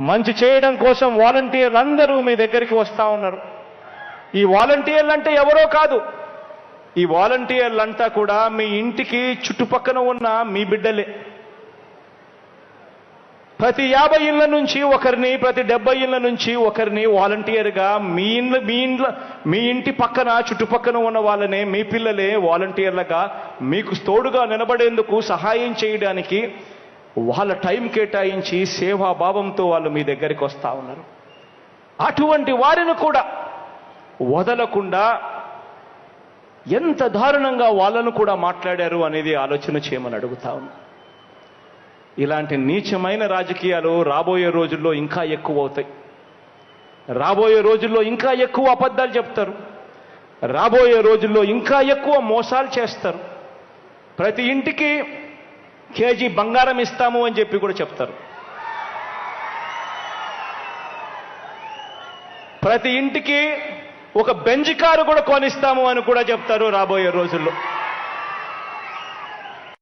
మంచి చేయడం కోసం వాలంటీర్లు అందరూ మీ దగ్గరికి వస్తూ ఉన్నారు. ఈ వాలంటీర్లు అంటే ఎవరో కాదు, ఈ వాలంటీర్లంతా కూడా మీ ఇంటికి చుట్టుపక్కన ఉన్న మీ బిడ్డలే. ప్రతి 50 ఇళ్ల నుంచి ఒకరిని, ప్రతి 70 ఇళ్ల నుంచి ఒకరిని వాలంటీర్గా మీ ఇంటి పక్కన చుట్టుపక్కన ఉన్న వాళ్ళనే, మీ పిల్లలే వాలంటీర్లుగా మీకు తోడుగా నిలబడేందుకు సహాయం చేయడానికి వాళ్ళ టైం కేటాయించి సేవాభావంతో వాళ్ళు మీ దగ్గరికి వస్తూ ఉన్నారు. అటువంటి వారిని కూడా వదలకుండా ఎంత దారుణంగా వాళ్ళను కూడా మాట్లాడారు అనేది ఆలోచన చేయమని అడుగుతా ఉన్నా. ఇలాంటి నీచమైన రాజకీయాలు రాబోయే రోజుల్లో ఇంకా ఎక్కువ అవుతాయి. రాబోయే రోజుల్లో ఇంకా ఎక్కువ అబద్ధాలు చెప్తారు. రాబోయే రోజుల్లో ఇంకా ఎక్కువ మోసాలు చేస్తారు. ప్రతి ఇంటికి కేజీ బంగారం ఇస్తాము అని చెప్పి కూడా చెప్తారు. ప్రతి ఇంటికి ఒక బెంజ్ కారు కూడా కొనిస్తాము అని కూడా చెప్తారు రాబోయే రోజుల్లో.